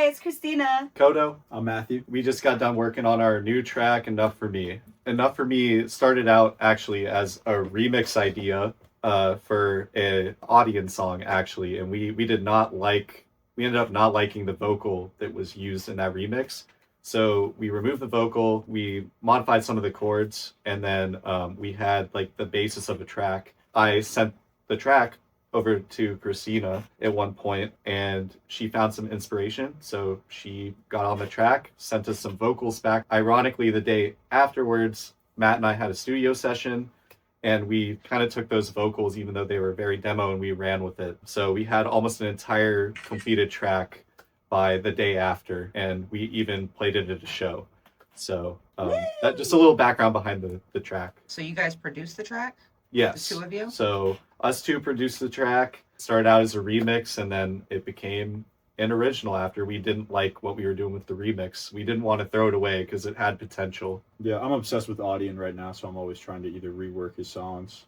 it's Christina. Kodo. I'm Matthew. We just got done working on our new track, Enough for Me. Enough for Me started out actually as a remix idea for an audience song, actually. And we ended up not liking the vocal that was used in that remix. So we removed the vocal, we modified some of the chords, and then we had like the basis of the track. I sent the track over to Christina at one point, and she found some inspiration. So she got on the track, sent us some vocals back. Ironically, the day afterwards, Matt and I had a studio session, and we kind of took those vocals, even though they were very demo, and we ran with it. So we had almost an entire completed track by the day after, and we even played it at a show. So that just a little background behind the track. So you guys produced the track? Yes. The two of you? So us two produced the track, started out as a remix, and then it became an original after we didn't like what we were doing with the remix. We didn't want to throw it away because it had potential. Yeah, I'm obsessed with Audien right now, so I'm always trying to either rework his songs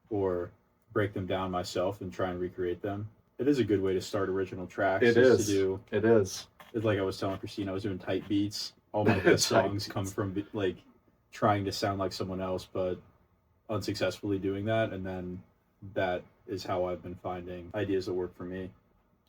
or break them down myself and try and recreate them. It is a good way to start original tracks. It is. It's like I was telling Christina, I was doing tight beats. All my best songs come from like trying to sound like someone else, but unsuccessfully doing that, and then that is how I've been finding ideas that work for me.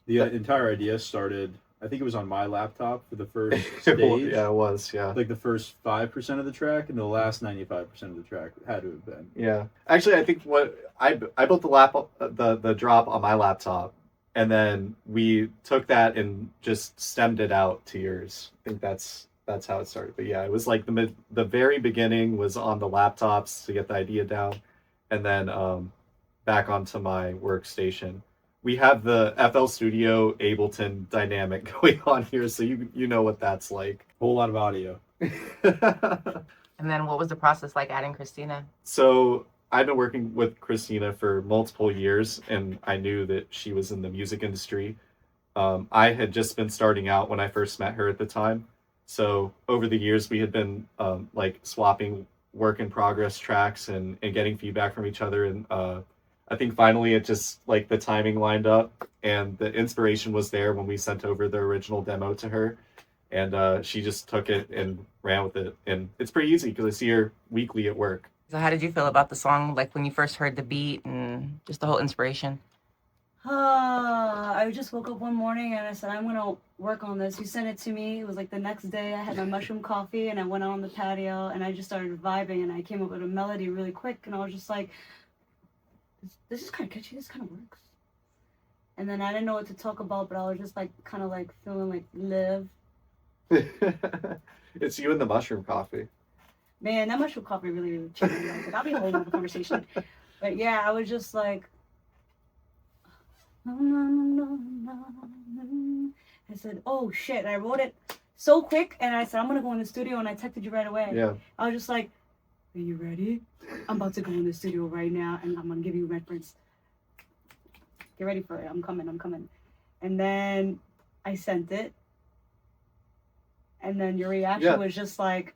The entire idea started, I think it was on my laptop for the first stage. Yeah, it was, yeah. Like the first 5% of the track, and the last 95% of the track had to have been. Yeah. Actually, I think what I built the drop on my laptop, and then we took that and just stemmed it out to yours. I think that's how it started. But yeah, it was like the very beginning was on the laptops to get the idea down, and then back onto my workstation. We have the FL Studio Ableton dynamic going on here, so you know what that's like. Whole lot of audio. And then what was the process like adding Christina? So I've been working with Christina for multiple years, and I knew that she was in the music industry. I had just been starting out when I first met her at the time. So over the years, we had been like swapping work in progress tracks and getting feedback from each other. And I think finally it just like the timing lined up, and the inspiration was there when we sent over the original demo to her. And she just took it and ran with it. And it's pretty easy because I see her weekly at work. So how did you feel about the song, like when you first heard the beat and just the whole inspiration? I just woke up one morning and I said, I'm going to work on this. You sent it to me. It was like the next day I had my mushroom coffee and I went out on the patio and I just started vibing and I came up with a melody really quick and I was just like, this is kind of catchy. This kind of works. And then I didn't know what to talk about, but I was just like kind of like feeling like live. It's you and the mushroom coffee. Man, that mushroom coffee really changed me. Like, I'll be holding up a conversation. But yeah, I was just like, I said, oh shit. And I wrote it so quick and I said, I'm going to go in the studio, and I texted you right away. Yeah. I was just like, are you ready? I'm about to go in the studio right now and I'm going to give you reference. Get ready for it. I'm coming. And then I sent it. And then your reaction was just like...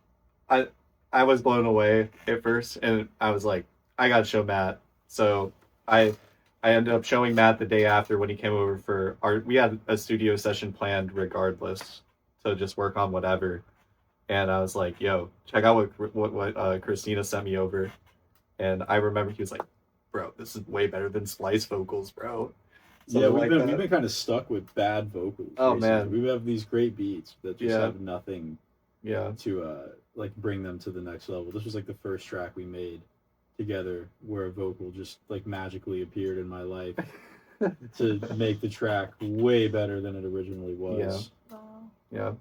I was blown away at first, and I was like, I got to show Matt. So I ended up showing Matt the day after when he came over for we had a studio session planned regardless to just work on whatever. And I was like, yo, check out what Christina sent me over. And I remember he was like, bro, this is way better than splice vocals, bro. Yeah, we've been kind of stuck with bad vocals. Oh, recently. man. We have these great beats that just have nothing to like bring them to the next level. This was like the first track we made together where a vocal just like magically appeared in my life to make the track way better than it originally was. Yeah.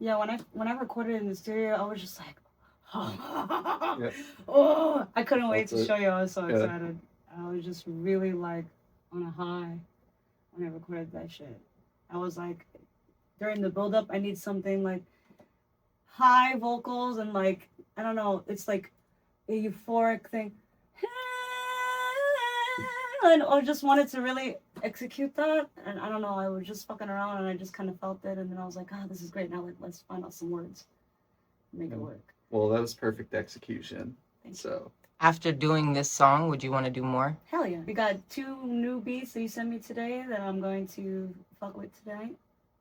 Yeah, when I recorded it in the studio, I was just like, oh, I couldn't wait to show you. I was so excited. I was just really like on a high when I recorded that shit. I was like, during the build-up, I need something like high vocals and like, I don't know, it's like a euphoric thing. And I just wanted to really execute that. And I don't know, I was just fucking around and I just kind of felt it. And then I was like, this is great. Now let's find out some words. Make it work. Well, that was perfect execution. Thank you. After doing this song, would you want to do more? Hell yeah. We got 2 new beats that you sent me today that I'm going to fuck with tonight.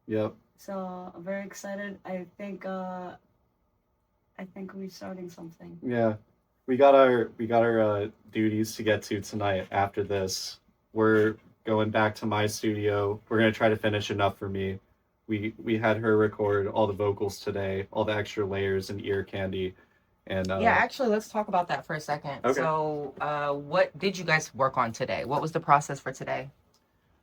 Yep. So I'm very excited. I think we're starting something. Yeah, we got our duties to get to tonight. After this, we're going back to my studio. We're gonna try to finish Enough for Me. We had her record all the vocals today, all the extra layers and ear candy, and Yeah, actually, let's talk about that for a second. Okay. So, what did you guys work on today? What was the process for today?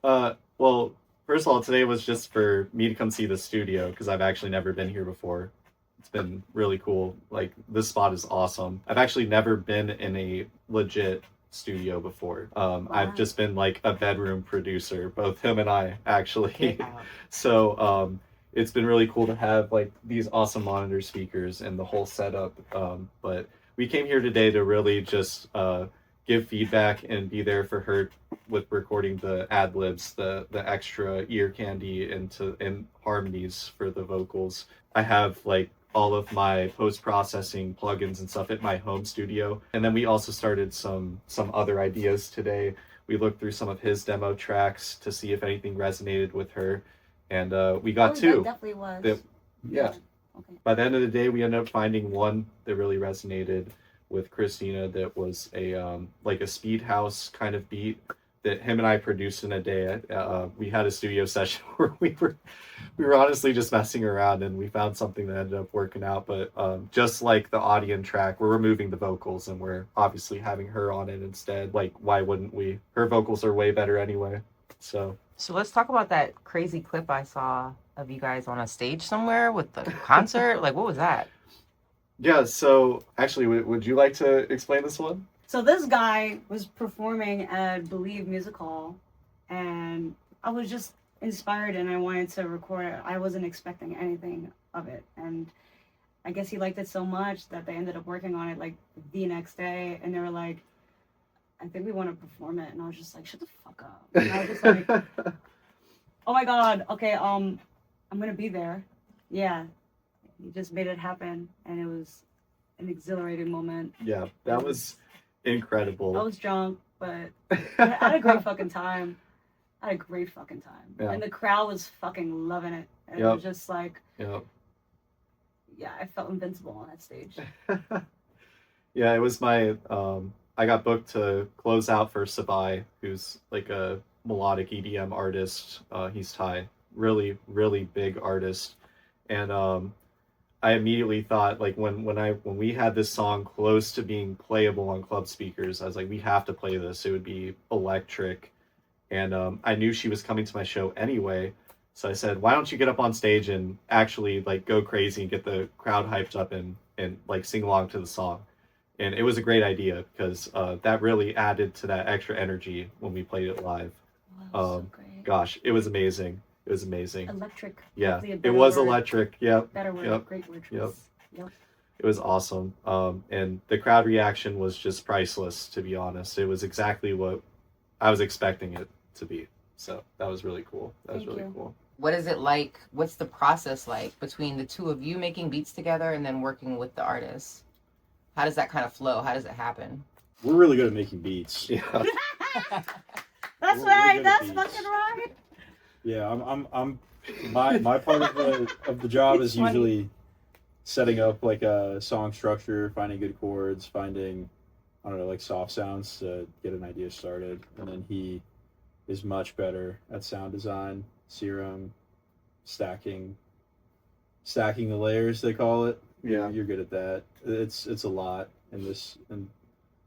Well, first of all, today was just for me to come see the studio because I've actually never been here before. It's been really cool. Like, this spot is awesome. I've actually never been in a legit studio before. I've just been like a bedroom producer, both him and I actually. Get out. So it's been really cool to have like these awesome monitor speakers and the whole setup. But we came here today to really just give feedback and be there for her with recording the ad libs, the extra ear candy and harmonies for the vocals. I have like all of my post-processing plugins and stuff at my home studio. And then we also started some other ideas today. We looked through some of his demo tracks to see if anything resonated with her. And we got two. That definitely was. Yeah. Okay. By the end of the day, we ended up finding one that really resonated with Christina that was a like a speed house kind of beat that him and I produced in a day. We had a studio session where we were honestly just messing around and we found something that ended up working out. But just like the audience track, we're removing the vocals and we're obviously having her on it instead. Like, why wouldn't we? Her vocals are way better anyway. So let's talk about that crazy clip I saw of you guys on a stage somewhere with the concert. Like, what was that? yeah, so actually, would you like to explain this one? So this guy was performing at Believe Music Hall, and I was just inspired and I wanted to record it. I wasn't expecting anything of it, and I guess he liked it so much that they ended up working on it like the next day, and they were like, I think we want to perform it, and I was just like, shut the fuck up. And I was just like, oh my god, okay, I'm gonna be there. Yeah, he just made it happen, and it was an exhilarating moment. Yeah, that was incredible. I was drunk, but I had a great fucking time. I had a great fucking time. Yeah. And the crowd was fucking loving it. And it was just like, Yep. yeah, I felt invincible on that stage. Yeah, it was my I got booked to close out for Sabai, who's like a melodic EDM artist. He's Thai, really, really big artist. And I immediately thought, like, when we had this song close to being playable on club speakers, I was like, we have to play this. It would be electric. And I knew she was coming to my show anyway, so I said, why don't you get up on stage and actually like go crazy and get the crowd hyped up and like sing along to the song. And it was a great idea because that really added to that extra energy when we played it live. Wow, so great. Gosh, it was amazing. It was amazing. Electric. Yeah, Hopefully a it better was word. electric. Yep. Better word. Yep. Great word Yep. choice. Yep. It was awesome. And the crowd reaction was just priceless, to be honest. It was exactly what I was expecting it to be. So that was really cool. That was Thank really you. cool. What is it like? What's the process like between the two of you making beats together and then working with the artist? How does that kind of flow? How does it happen? We're really good at making beats. Yeah. That's We're right. good at That's beats. fucking right. Yeah, I'm my part of the job is Funny. usually setting up like a song structure, finding good chords, finding, I don't know, like soft sounds to get an idea started, and then he is much better at sound design, serum, stacking the layers, they call it. Yeah. You're good at that. It's a lot in this, and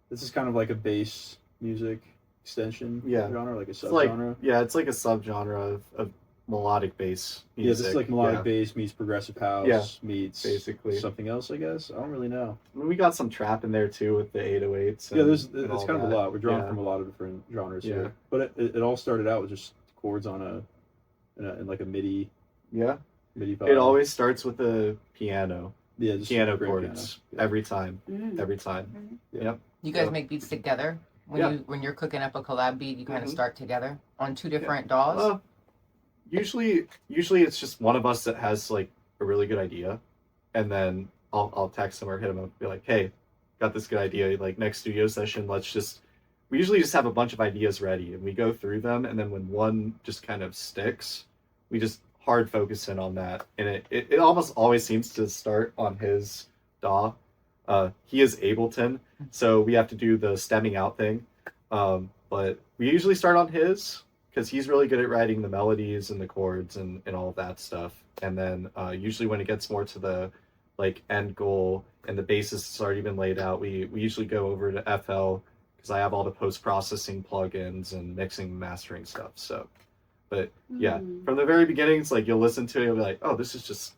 this is kind of like a bass music extension Yeah. genre, like a It's like, subgenre. yeah, it's like a subgenre of melodic bass Yeah, music. this is like melodic bass meets progressive house Yeah, meets basically. something else, I guess. I don't really know. I mean, we got some trap in there too with the 808s. Yeah, and it's all kind of that. a lot. We're drawing Yeah. from a lot of different genres Yeah. here. But it all started out with just chords on in like a MIDI Yeah. file. It always starts with the piano. yeah, just Piano great chords. piano. Every time. Mm. Every time. Yeah. Yep. You guys Yeah. make beats together when you're cooking up a collab beat. You kind of Mhm. start together on two different DAWs. Usually it's just one of us that has like a really good idea, and then I'll text him or hit him up and be like, hey, got this good idea. Like next studio session, we usually just have a bunch of ideas ready and we go through them, and then when one just kind of sticks, we just hard focus in on that, and it almost always seems to start on his DAW. He is Ableton, so we have to do the stemming out thing. But we usually start on his because he's really good at writing the melodies and the chords and all of that stuff. And then usually when it gets more to the like end goal and the basis has already been laid out, we usually go over to FL because I have all the post-processing plugins and mixing and mastering stuff. So, but yeah, from the very beginnings, like you'll listen to it, you'll be like, oh, this is just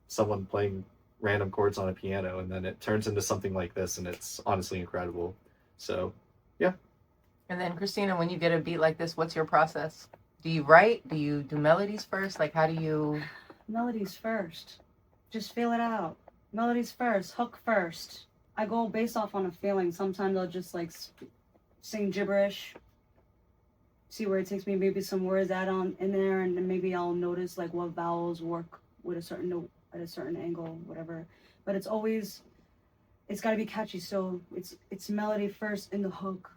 someone playing random chords on a piano, and then it turns into something like this, and it's honestly incredible. So, yeah. And then Christina, when you get a beat like this, what's your process? Do you write? Do you do melodies first? Like, how do you? Melodies first. Just feel it out. Melodies first. Hook first. I go based off on a feeling. Sometimes I'll just like sing gibberish. See where it takes me. Maybe some words add on in there, and then maybe I'll notice like what vowels work with a certain note at a certain angle, whatever. But it's got to be catchy. So it's melody first in the hook,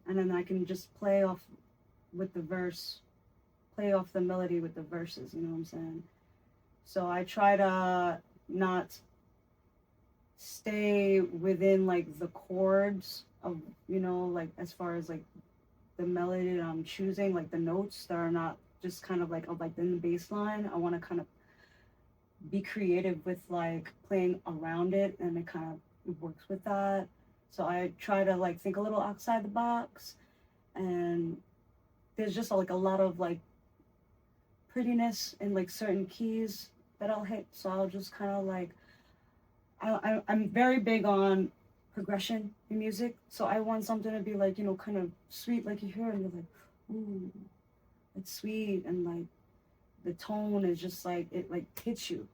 and then I can just play off with the verse, play off the melody with the verses. You know what I'm saying? So I try to not stay within like the chords of, you know, like as far as like the melody that I'm choosing, like the notes that are not just kind of like in the bass line. I want to kind of be creative with like playing around it, and it kind of works with that. So I try to like think a little outside the box, and there's just like a lot of like prettiness in like certain keys that I'll hit. So I'll just kind of like, I'm very big on progression in music. So I want something to be like, you know, kind of sweet, like you hear and you're like, ooh, it's sweet, and like the tone is just like, it like hits you.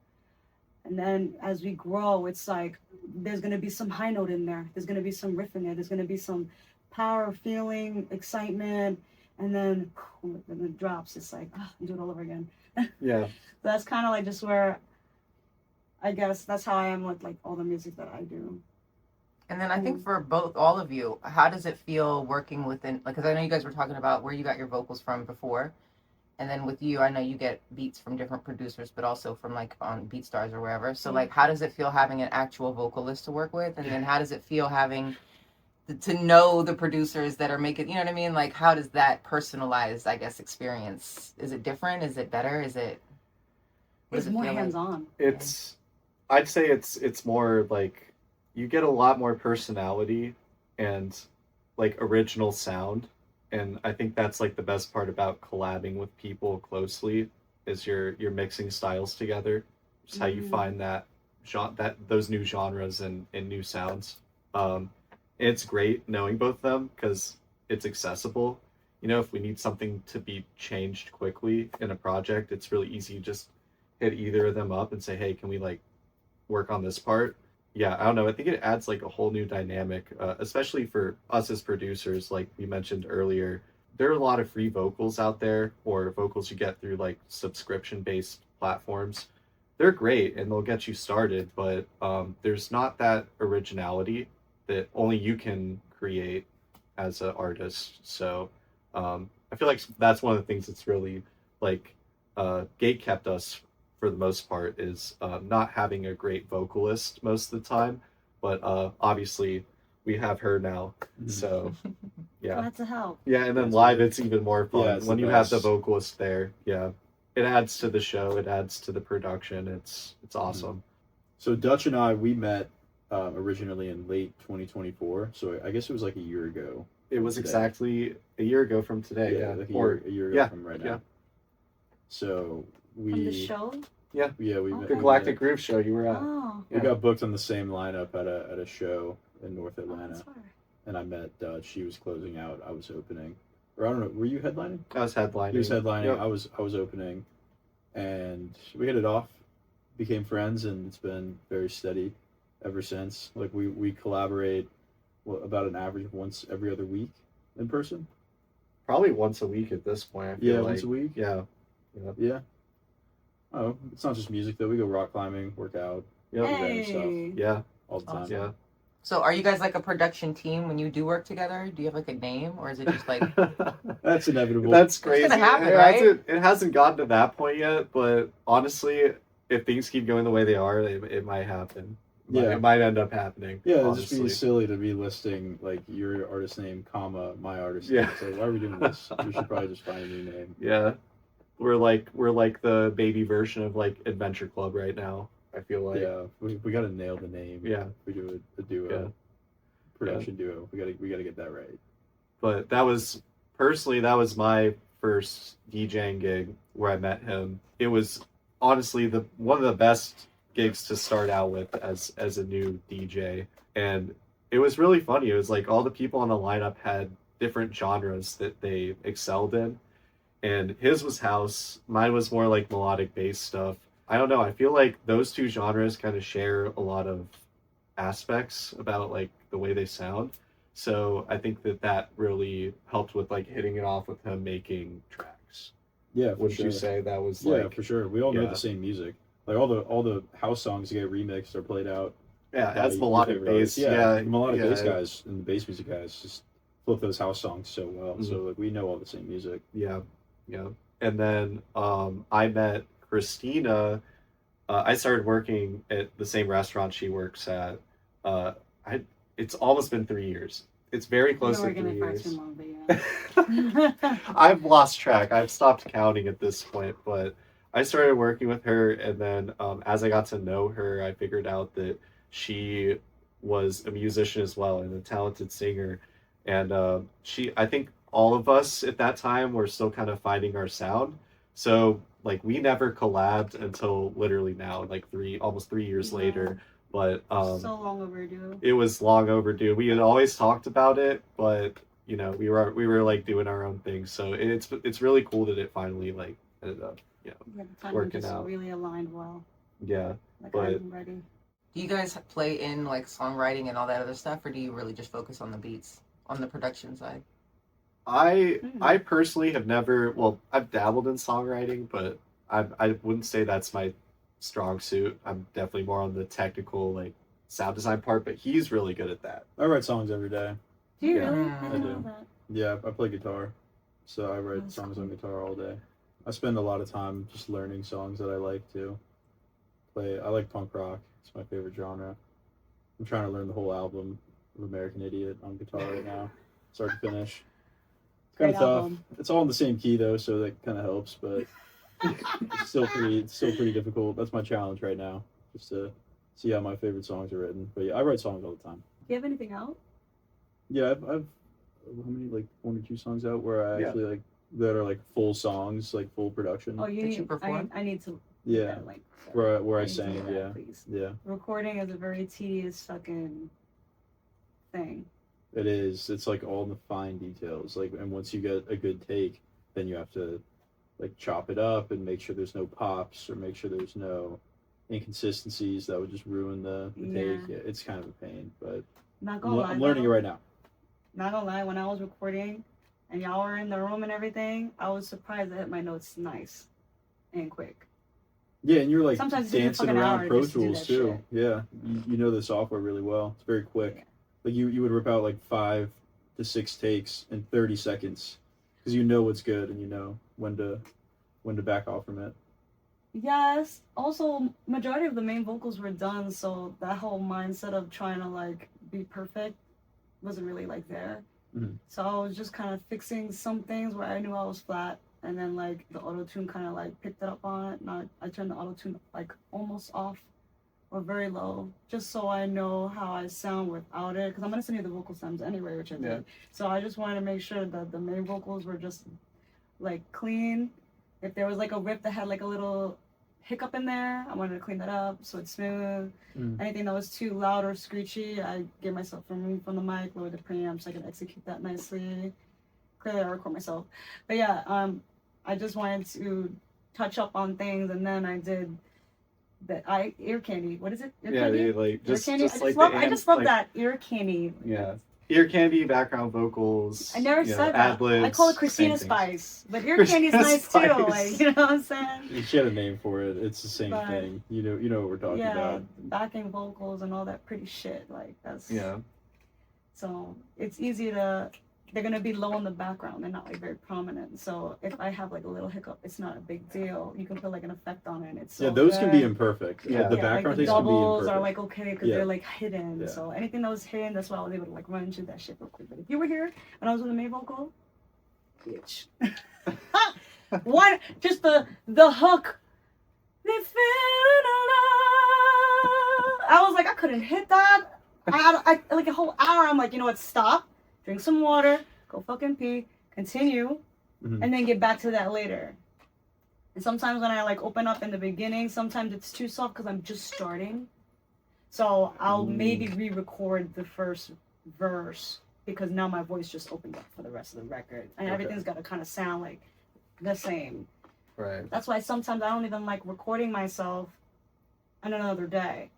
And then as we grow, it's like there's gonna be some high note in there. There's gonna be some riff in there. There's gonna be some power, feeling, excitement, and then when it drops, it's like, do it all over again. Yeah. That's kind of like just where, I guess that's how I am with like all the music that I do. And then I think for all of you, how does it feel working within, like, because I know you guys were talking about where you got your vocals from before. And then with you, I know you get beats from different producers, but also from like on BeatStars or wherever. So like, how does it feel having an actual vocalist to work with? And then how does it feel having to know the producers that are making, you know what I mean? Like, how does that personalized, I guess, experience? Is it different? Is it better? Is it? It's more hands-on. It's, I'd say it's more like you get a lot more personality and like original sound. And I think that's like the best part about collabing with people closely is you're mixing styles together. Just how you find that those new genres and new sounds. It's great knowing both of them because it's accessible. You know, if we need something to be changed quickly in a project, it's really easy to just hit either of them up and say, hey, can we like work on this part? Yeah, I don't know. I think it adds like a whole new dynamic, especially for us as producers. Like we mentioned earlier, there are a lot of free vocals out there, or vocals you get through like subscription-based platforms. They're great and they'll get you started, but there's not that originality that only you can create as an artist. So I feel like that's one of the things that's really like gate kept us for the most part is not having a great vocalist most of the time, but obviously we have her now. So yeah, Glad to help. Yeah, and then live it's even more fun when you have the best. vocalist there. Yeah, it adds to the show, it adds to the production. It's awesome. So Dutch and I, we met originally in late 2024. So I guess it was like a year ago. It was exactly a year ago from today. Yeah, like a year ago yeah, from right now. yeah. So we On the show? we Oh. met, The Galactic Groove show you were at. Oh. we got booked on the same lineup at a show in North Oh, Atlanta, that's far. and I met Dutch. She was closing out. I was opening, or I don't know. Were you headlining? I was headlining. He was headlining. Yep. I was opening, and we hit it off, became friends, and it's been very steady ever since. Like we collaborate about an average of once every other week in person. Probably once a week at this point. I feel Once a week. Yeah. Yeah. Oh, it's not just music though. We go rock climbing, work out, Yep. random stuff Hey. Yeah. all the time. Awesome. Yeah. So are you guys like a production team when you do work together? Do you have like a name, or is it just like That's inevitable. That's crazy. gonna happen, it right? hasn't gotten to that point yet, but honestly, if things keep going the way they are, it might happen. Yeah. It might end up happening. Yeah, it'd honestly. just be silly to be listing like your artist name, comma, my artist Yeah. name. It's like, why are we doing this? We should probably just find a new name. Yeah, we're like the baby version of like Adventure Club right now. I feel like. Yeah, we got to nail the name. Yeah. We do a duo, Yeah. production duo. We gotta get that right. But that was my first DJing gig where I met him. It was honestly one of the best gigs to start out with as a new DJ, and it was really funny. It was like all the people on the lineup had different genres that they excelled in, and his was house, mine was more like melodic bass stuff. I don't know, I feel like those two genres kind of share a lot of aspects about like the way they sound. So I think that really helped with like hitting it off with him making tracks. Yeah, for Would sure. you say that was Yeah, like for sure. We all know yeah. the same music. Like all the house songs get remixed or played out. yeah, by as your melodic favorite artists. bass. Yeah, Yeah, melodic yeah. bass guys and the bass music guys just flip those house songs so well. Mhm. So like we know all the same music. Yeah, yeah. And then I met Christina. I started working at the same restaurant she works at. It's almost been 3 years. It's very close to 3 years. I've lost track. I've stopped counting at this point, but I started working with her, and then as I got to know her, I figured out that she was a musician as well and a talented singer. And I think all of us at that time were still kind of finding our sound. So like we never collabed until literally now, like almost 3 years Yeah. later. But So long overdue. it was long overdue. We had always talked about it, but we were like doing our own thing. So it's really cool that it finally like ended up Yeah, the timing working just out. really aligned well. Yeah. Like But- I'm ready. do you guys play in like songwriting and all that other stuff, or do you really just focus on the beats on the production side? I personally have never, well, I've dabbled in songwriting, but I wouldn't say that's my strong suit. I'm definitely more on the technical like sound design part, but he's really good at that. I write songs every day. Do you Yeah. really? I I didn't do. know that. Yeah, I play guitar, so I write That's songs cool. on guitar all day. I spend a lot of time just learning songs that I like to play. I like punk rock. It's my favorite genre. I'm trying to learn the whole album of American Idiot on guitar right now, start to finish. It's kind Great of tough. album. It's all in the same key though, so that kind of helps. But it's still pretty difficult. That's my challenge right now, just to see how my favorite songs are written. But yeah, I write songs all the time. Do you have anything out? Yeah, I've how many, like 1 or 2 songs out where I Yeah. actually like that are like full songs, like full production. Oh, you Did need. you perform? I need to. Yeah, Like, where I need to sang. do that, Yeah, Please. yeah, Recording is a very tedious fucking thing. it is. It's like all the fine details. Like, and once you get a good take, then you have to like chop it up and make sure there's no pops or make sure there's no inconsistencies that would just ruin the take. Yeah. Yeah, it's kind of a pain, but Not gonna lie. I'm learning it though, right now. Not gonna lie. When I was recording, and y'all were in the room and everything, I was surprised I hit my notes nice and quick. Yeah, and you're like Sometimes it takes dancing like an around hour Pro just to do Tools that too. shit. Yeah, you know the software really well. It's very quick. Yeah. Like you would rip out like 5 to 6 takes in 30 seconds because you know what's good and you know when to back off from it. Yes. Also, majority of the main vocals were done, so that whole mindset of trying to like be perfect wasn't really like there. Mhm. So I was just kind of fixing some things where I knew I was flat, and then like the auto tune kind of like picked it up on it. Not I turned the auto tune like almost off or very low, just so I know how I sound without it. Because I'm gonna send you the vocal stems anyway, which I did. Yeah. So I just wanted to make sure that the main vocals were just like clean. If there was like a rip that had like a little hiccup in there, I wanted to clean that up so it's smooth. Anything that was too loud or screechy, I gave myself room from the mic, lower the preamp so I can execute that nicely. Clearly I record myself. But yeah, I just wanted to touch up on things, and then I did the ear candy. What is it? Ear Yeah, candy? they like Ear just candy? like the I just love like, that ear candy. Yeah. ear candy, background vocals. I never said that. Ad-libs, I call it Christina same things. Spice, but ear candy's nice too. Spice. Like, you know what I'm saying? She had a name for it. It's the same But- thing. You know what we're talking Yeah, about. backing vocals and all that pretty shit. Like that's Yeah. So it's easy to. They're gonna be low in the background. They're not like very prominent. So if I have like a little hiccup, it's not a big deal. You can put like an effect on it. And it's so Yeah, those can be good. imperfect. Yeah. The Yeah, background like the things can be doubles imperfect. are like okay because Yeah. they're like hidden. Yeah. So anything that was hidden, that's why I was able to like run into that shit real quick. But if you were here when I was with the main vocal, bitch, one just the hook. They feeling alive. I was like, I couldn't hit that. I like a whole hour. I'm like, you know what? Stop. Drink some water. Go fucking pee. Continue, Mhm. and then get back to that later. And sometimes when I like open up in the beginning, sometimes it's too soft because I'm just starting. So I'll maybe re-record the first verse because now my voice just opened up for the rest of the record, and Okay. everything's got to kind of sound like the same. Right. That's why sometimes I don't even like recording myself on another day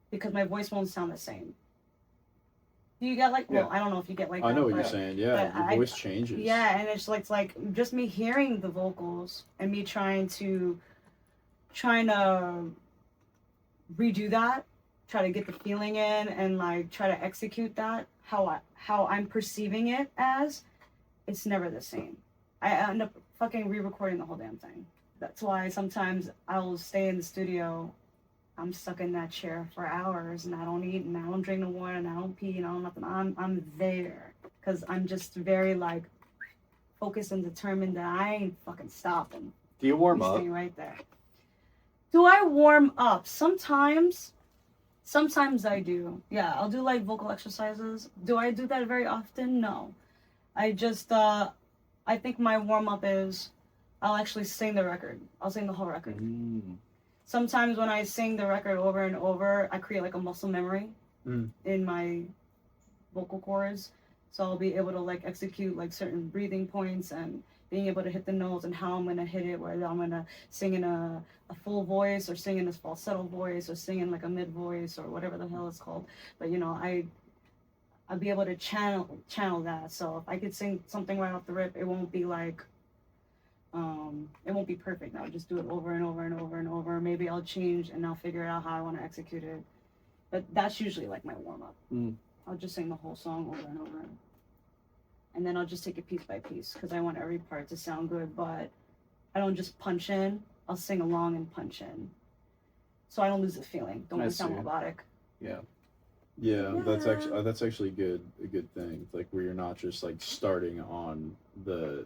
because my voice won't sound the same. Do you get like? Well, Yeah. I don't know if you get like. I that, know what but- you're saying. Yeah, but your I- voice changes. Yeah, and it's like just me hearing the vocals and me trying to redo that, try to get the feeling in and like try to execute that how I'm perceiving it as. It's never the same. I end up fucking re-recording the whole damn thing. That's why sometimes I'll stay in the studio. I'm stuck in that chair for hours and I don't eat and I don't drink no water and I don't pee and I don't nothing. I'm there because I'm just very like focused and determined that I ain't fucking stopping. Do you warm I'm up? staying right there. Do I warm up? Sometimes I do. Yeah, I'll do like vocal exercises. Do I do that very often? No. I just I think my warm up is I'll actually sing the record. I'll sing the whole record. Mm. Sometimes when I sing the record over and over, I create like a muscle memory Mm. in my vocal cords. So I'll be able to like execute like certain breathing points and being able to hit the notes and how I'm gonna hit it, whether I'm gonna sing in a full voice or sing in a falsetto voice or sing in like a mid voice or whatever the hell it's called. But you know, I'll be able to channel that. So if I could sing something right off the rip, it won't be like it won't be perfect. I'll just do it over and over and over and over. Maybe I'll change and I'll figure out how I want to execute it. But that's usually like my warm up. Mm. I'll just sing the whole song over and over. And then I'll just take it piece by piece because I want every part to sound good, but I don't just punch in. I'll sing along and punch in. So I don't lose the feeling. Don't I want to sound see. robotic. Yeah. Yeah, that's Yeah. actually a good thing. Like where you're not just like starting on the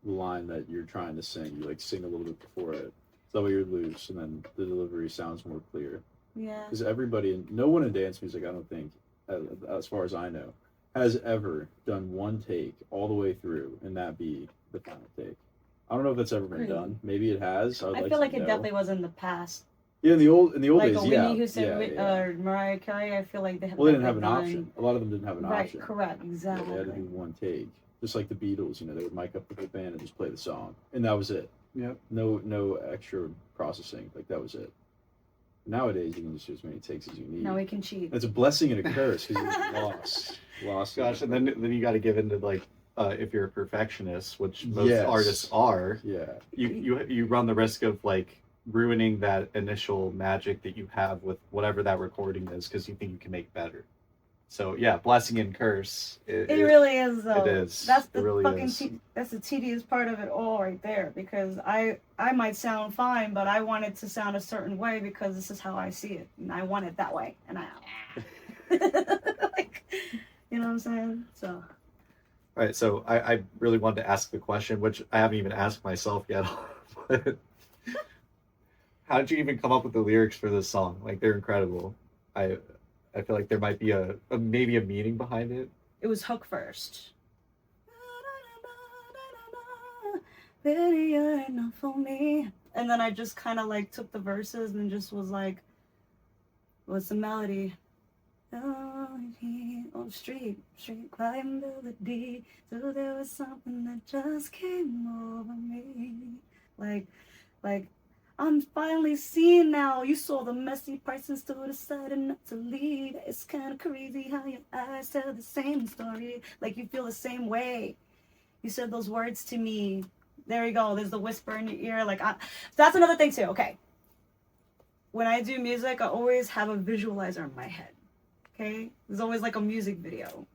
line that you're trying to sing. You like sing a little bit before it. So that way you're loose, and then the delivery sounds more clear. Yeah. Because no one in dance music, I don't think, as far as I know, has ever done one take all the way through and that be the final take. I don't know if that's ever been Really? done. Maybe it has. I I feel like it definitely was in the past. Yeah, in the old Like days, a yeah. Whitney Houston, yeah. Mariah Carey, I feel like they have Well, they didn't like have an done- option. A lot of them didn't have an Right, option. correct, Yeah, exactly. they had to do one take. Just like the Beatles, they would mic up the whole band and just play the song. And that was it. Yep. No extra processing. Like that was it. Nowadays you can just do as many takes as you need. Now we can cheat. It's a blessing and a curse because you lost. Gosh, and then you got to give into like if you're a perfectionist, which most Yes. artists are, Yeah. you run the risk of like ruining that initial magic that you have with whatever that recording is because you think you can make better. So yeah, blessing and curse. It really is though. It is. That's It the really fucking is. that's the tedious part of it all right there because I might sound fine, but I want it to sound a certain way because this is how I see it, and I want it that way, and I like, you know what I'm saying? So All right, so I really wanted to ask the question, which I haven't even asked myself yet. But how did you even come up with the lyrics for this song? Like they're incredible. I feel like there might be maybe a meaning behind it. it was hook first. Baby, you're enough for me. And then I just kind of like took the verses and just was like, what's the melody? Oh, street, quiet melody. So there was something that just came over me. Like, I'm finally seeing now. You saw the messy parts and still decided not to leave. It's kind of crazy how your eyes tell the same story. Like you feel the same way. You said those words to me. There you go. There's the whisper in your ear. That's another thing too. Okay. When I do music, I always have a visualizer in my head. Okay. There's always like a music video.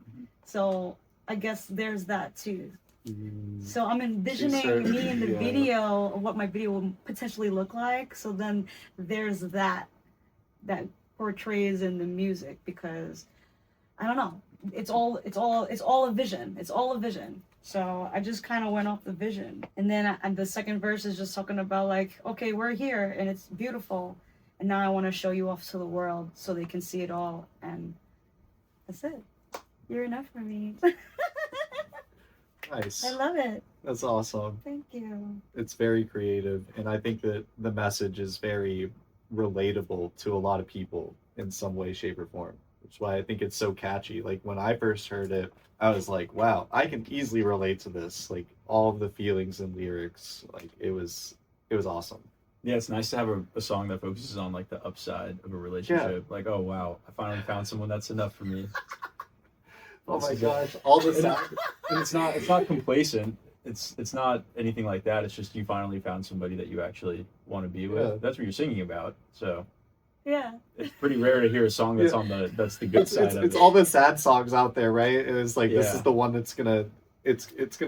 So I guess there's that too. So I'm envisioning me in the video of what my video will potentially look like. So then there's that portrays in the music, because I don't know. It's all a vision. It's all a vision. So I just kind of went off the vision. And then the second verse is just talking about like, okay, we're here and it's beautiful. And now I want to show you off to the world so they can see it all. And that's it. You're enough for me. Nice. I love it. That's awesome. Thank you. It's very creative, and I think that the message is very relatable to a lot of people in some way, shape, or form. Which is why I think it's so catchy. Like when I first heard it, I was like, wow, I can easily relate to this. Like all of the feelings and lyrics, like it was awesome. Yeah, it's nice to have a song that focuses on like the upside of a relationship. Like, oh wow, I finally found someone that's enough for me. Oh my gosh, all the sound. And it's not complacent. It's not anything like that. It's just you finally found somebody that you actually want to be with. Yeah. That's what you're singing about. So Yeah. it's pretty rare to hear a song that's that's the good side of it's it. all the sad songs out there, right? It was like this Yeah. is the one that's gonna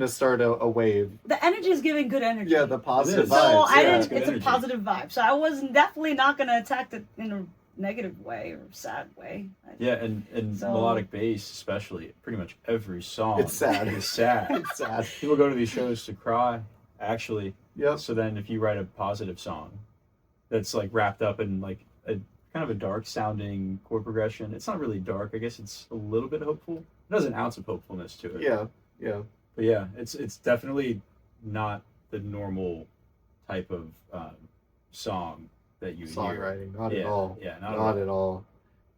start a wave. The energy is giving good energy. Yeah, the positive is. So vibes. I yeah. didn't. It's energy. a positive vibe. So I was definitely not gonna attack it in a negative way or sad way. Yeah, and So- melodic bass, especially, pretty much every song It's sad. is sad. It's sad. People go to these shows to cry, actually. Yep. So then if you write a positive song that's like wrapped up in like a kind of a dark sounding chord progression, it's not really dark. I guess it's a little bit hopeful. It has an ounce of hopefulness to it. Yeah. Yeah. But yeah, it's definitely not the normal type of song that you hear. Songwriting, not at all. Yeah, Not at all.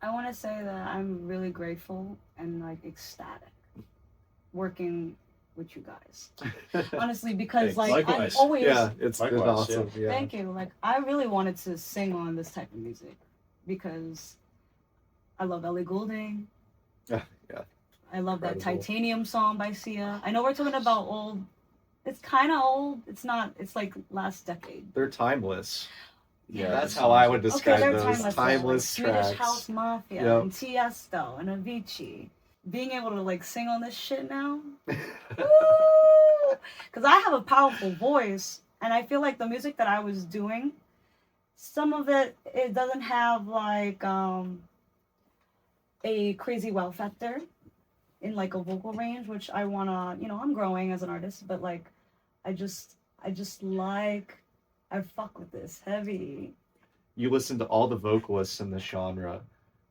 I want to say that I'm really grateful and like ecstatic working with you guys. Honestly, because like Likewise. I'm always. Yeah, it's been Likewise, awesome. Yeah. Thank you. Like I really wanted to sing on this type of music because I love Ellie Goulding. Yeah. I love that Incredible. Titanium song by Sia. I know we're talking about old. It's kind of old. It's not. It's like last decade. They're timeless. Yeah, That's how I would describe they're those timeless like tracks. Swedish House Mafia Yep. and Tiesto and Avicii. Being able to like sing on this shit now, because I have a powerful voice, and I feel like the music that I was doing, some of it doesn't have like a crazy wow factor in like a vocal range, which I wanna, I'm growing as an artist, but like I just like I fuck with this heavy. You listen to all the vocalists in the genre,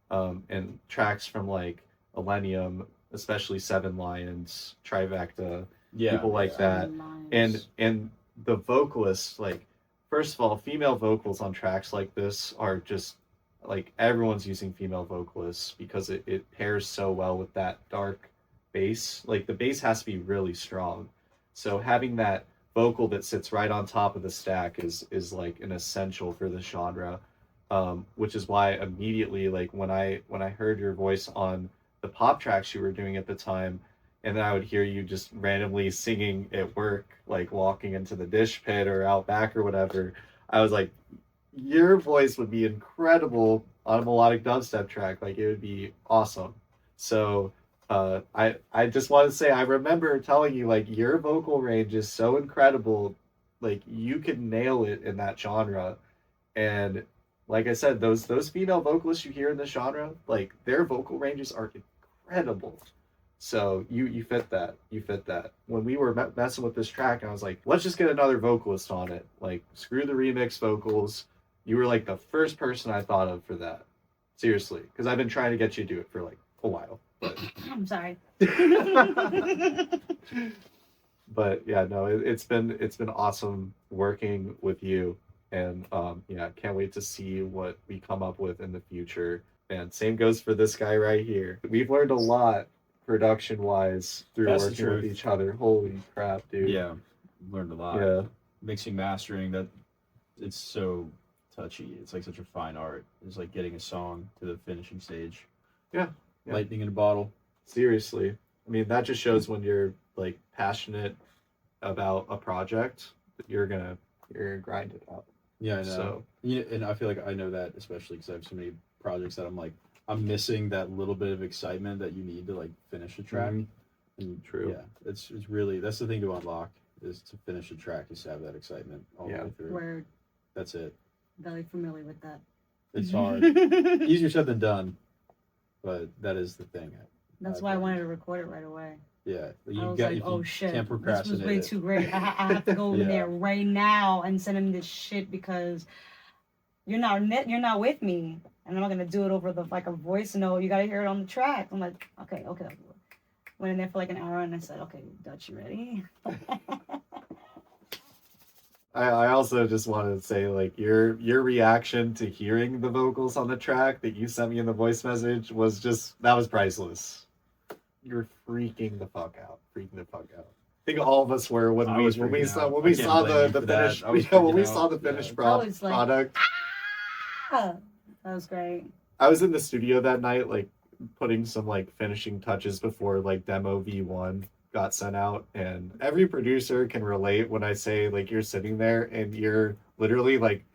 and tracks from like Millennium, especially Seven Lions, Trivecta, people like that. And the vocalists, like, first of all, female vocals on tracks like this are just like everyone's using female vocalists because it pairs so well with that dark bass. Like the bass has to be really strong. So having that vocal that sits right on top of the stack is like an essential for the genre. Which is why immediately, like when I heard your voice on the pop tracks you were doing at the time, and then I would hear you just randomly singing at work, like walking into the dish pit or out back or whatever, I was like, your voice would be incredible on a melodic dubstep track. Like it would be awesome. So I just want to say, I remember telling you, like, your vocal range is so incredible. Like you could nail it in that genre. And like I said, those female vocalists you hear in this genre, like their vocal ranges are incredible. So you fit that. You fit that. When we were messing with this track, I was like, let's just get another vocalist on it. Like, screw the remix vocals. You were like the first person I thought of for that. Seriously, because I've been trying to get you to do it for like a while. But I'm sorry. but yeah, no, it's been awesome working with you, and yeah, can't wait to see what we come up with in the future. And same goes for this guy right here. We've learned a lot production wise through That's the working with truth. each other. Holy crap, dude. Yeah, learned a lot. Yeah. Mixing, mastering, it's so touchy. It's like such a fine art. It's like getting a song to the finishing stage. Yeah. Lightning in a bottle. Seriously. I mean, that just shows when you're like passionate about a project that you're gonna grind it out. Yeah, I know. So And I feel like I know that especially because I have so many projects that I'm like, I'm missing that little bit of excitement that you need to like finish a track. And true. yeah, it's really, that's the thing to unlock, is to finish a track, is to have that excitement all the way through. We're That's it. very familiar with that. It's hard. Easier said than done, but that is the thing. That's why I wanted to record it right away. Yeah, I was like, oh shit, can't this was procrastinate way it. too great. I have to go in Yeah. there right now and send him this shit because you're not with me, and I'm not gonna do it over the like a voice note. You gotta hear it on the track. I'm like, okay. Went in there for like an hour, and I said, okay, Dutch, you ready? I also just wanted to say, like, your reaction to hearing the vocals on the track that you sent me in the voice message was that was priceless. You're freaking the fuck out. I think all of us were when we saw the finished was like, product. That was great. I was in the studio that night, like putting some like finishing touches before like demo V1 got sent out, and every producer can relate when I say like you're sitting there and you're literally like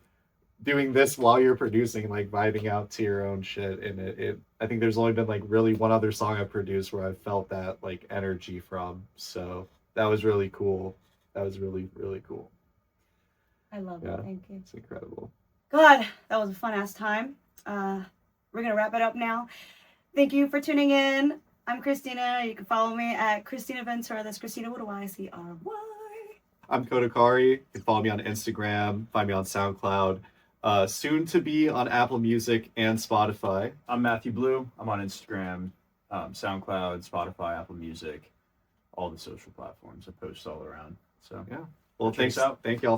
doing this while you're producing, like vibing out to your own shit. And it I think there's only been like really one other song I produced where I felt that like energy from. So that was really cool. That was really, really cool. I love it. Thank you. It's incredible. God, that was a fun ass time. We're gonna wrap it up now. Thank you for tuning in. I'm Christina. You can follow me at Christina Ventura. That's Christina with a Y-C-R-Y. I'm Kodokari. You can follow me on Instagram. Find me on SoundCloud. Soon to be on Apple Music and Spotify. I'm Matthew Blue. I'm on Instagram, SoundCloud, Spotify, Apple Music, all the social platforms. I post all around. So yeah. Well, thank y'all